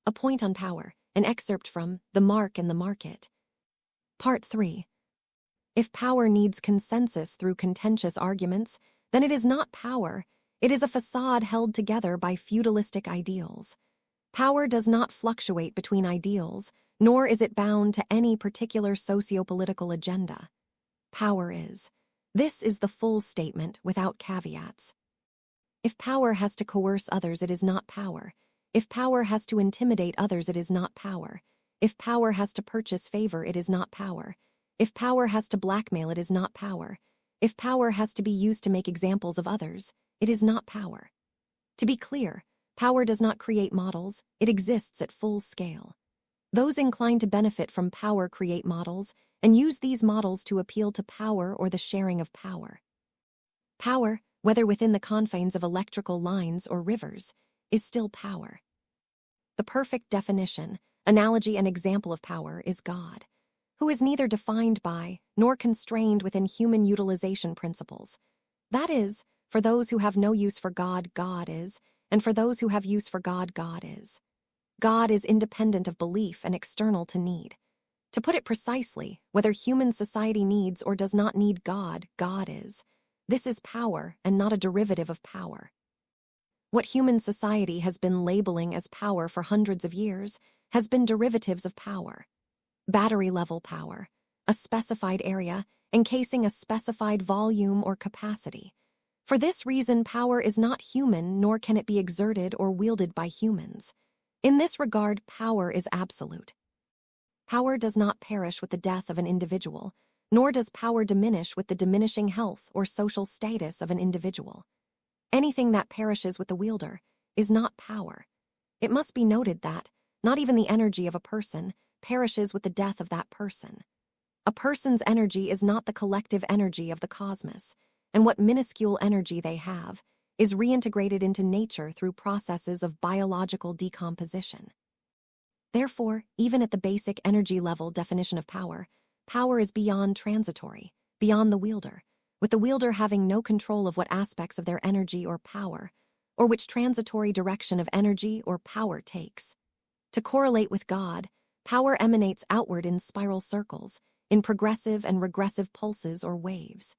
A point on power, an excerpt from The Mark and the Market. Part 3. If power needs consensus through contentious arguments, then it is not power, it is a facade held together by feudalistic ideals. Power does not fluctuate between ideals, nor is it bound to any particular socio-political agenda. Power is. This is the full statement without caveats. If power has to coerce others, it is not power. If power has to intimidate others, it is not power. If power has to purchase favor, it is not power. If power has to blackmail, it is not power. If power has to be used to make examples of others, it is not power. To be clear, power does not create models, it exists at full scale. Those inclined to benefit from power create models and use these models to appeal to power or the sharing of power. Power, whether within the confines of electrical lines or rivers, is still power. The perfect definition, analogy, and example of power is God, who is neither defined by nor constrained within human utilization principles. That is, for those who have no use for God, God is, and for those who have use for God, God is. God is independent of belief and external to need. To put it precisely, whether human society needs or does not need God, God is. This is power and not a derivative of power. What human society has been labeling as power for hundreds of years has been derivatives of power. Battery-level power, a specified area encasing a specified volume or capacity. For this reason, power is not human, nor can it be exerted or wielded by humans. In this regard, power is absolute. Power does not perish with the death of an individual, nor does power diminish with the diminishing health or social status of an individual. Anything that perishes with the wielder is not power. It must be noted that not even the energy of a person perishes with the death of that person. A person's energy is not the collective energy of the cosmos, and what minuscule energy they have is reintegrated into nature through processes of biological decomposition. Therefore, even at the basic energy level definition of power, power is beyond transitory, beyond the wielder, with the wielder having no control of what aspects of their energy or power, or which transitory direction of energy or power takes. To correlate with God, power emanates outward in spiral circles, in progressive and regressive pulses or waves.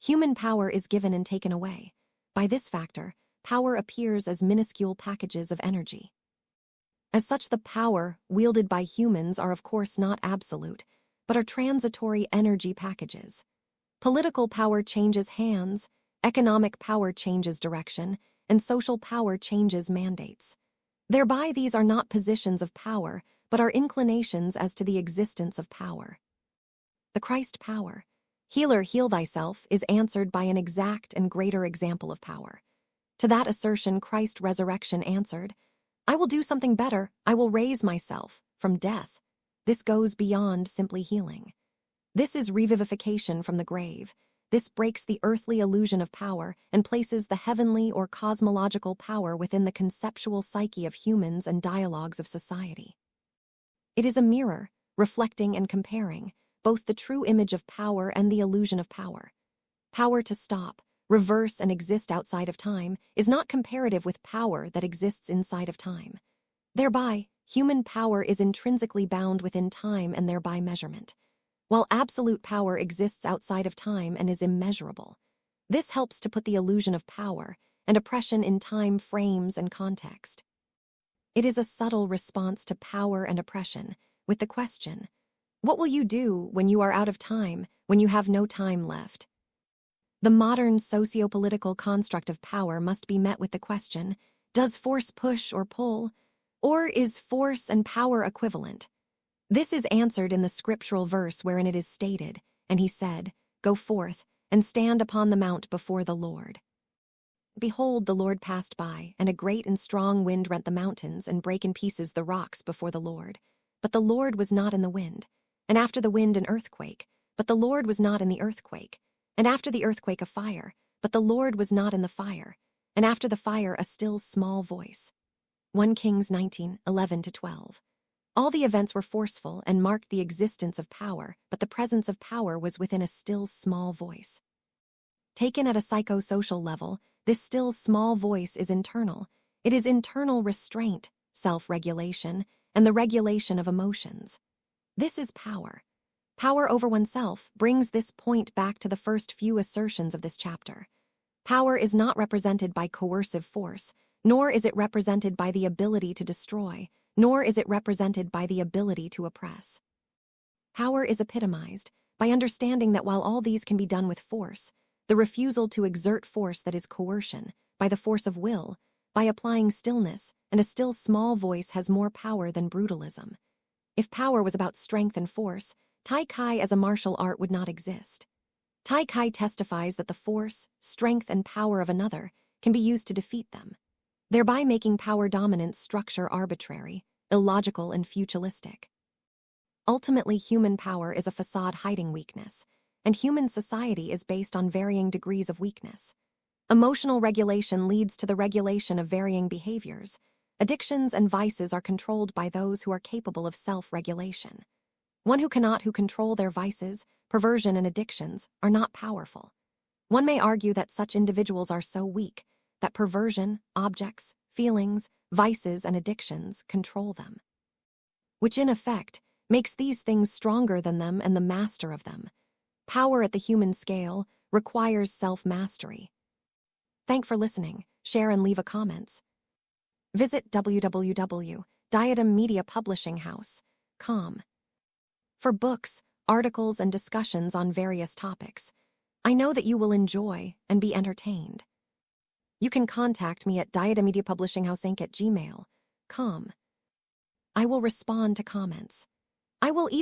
Human power is given and taken away. By this factor, power appears as minuscule packages of energy. As such, the power wielded by humans are of course not absolute, but are transitory energy packages. Political power changes hands, economic power changes direction, and social power changes mandates. Thereby, these are not positions of power, but are inclinations as to the existence of power. The Christ power, "Healer, heal thyself," is answered by an exact and greater example of power. To that assertion, Christ's resurrection answered, "I will do something better, I will raise myself from death." This goes beyond simply healing. This is revivification from the grave. This breaks the earthly illusion of power and places the heavenly or cosmological power within the conceptual psyche of humans and dialogues of society. It is a mirror, reflecting and comparing both the true image of power and the illusion of power. Power to stop, reverse, and exist outside of time is not comparative with power that exists inside of time. Thereby, human power is intrinsically bound within time and thereby measurement, while absolute power exists outside of time and is immeasurable. This helps to put the illusion of power and oppression in time frames and context. It is a subtle response to power and oppression, with the question, what will you do when you are out of time, when you have no time left? The modern socio-political construct of power must be met with the question, does force push or pull, or is force and power equivalent? This is answered in the scriptural verse wherein it is stated, "And he said, Go forth, and stand upon the mount before the Lord. Behold, the Lord passed by, and a great and strong wind rent the mountains, and brake in pieces the rocks before the Lord. But the Lord was not in the wind. And after the wind an earthquake, but the Lord was not in the earthquake. And after the earthquake a fire, but the Lord was not in the fire. And after the fire a still small voice." 1 Kings 19:11-12. All the events were forceful and marked the existence of power, but the presence of power was within a still small voice. Taken at a psychosocial level, this still small voice is internal. It is internal restraint, self-regulation, and the regulation of emotions. This is power. Power over oneself brings this point back to the first few assertions of this chapter. Power is not represented by coercive force, nor is it represented by the ability to destroy, nor is it represented by the ability to oppress. Power is epitomized by understanding that while all these can be done with force, the refusal to exert force that is coercion, by the force of will, by applying stillness, and a still small voice has more power than brutalism. If power was about strength and force, Tai Chi as a martial art would not exist. Tai Chi testifies that the force, strength, and power of another can be used to defeat them, thereby making power dominance structure arbitrary, illogical, and futuristic. Ultimately, human power is a facade hiding weakness, and human society is based on varying degrees of weakness. Emotional regulation leads to the regulation of varying behaviors. Addictions and vices are controlled by those who are capable of self-regulation. One who cannot control their vices, perversion, and addictions are not powerful. One may argue that such individuals are so weak that perversion, objects, feelings, vices, and addictions control them, which in effect makes these things stronger than them and the master of them. Power at the human scale requires self-mastery. Thank for listening. Share and leave a comments. Visit www.Diadem-Media Publishing House.com for books, articles, and discussions on various topics. I know that you will enjoy and be entertained. You can contact me at Diadem-Media Publishing House Inc. @gmail.com. I will respond to comments. I will even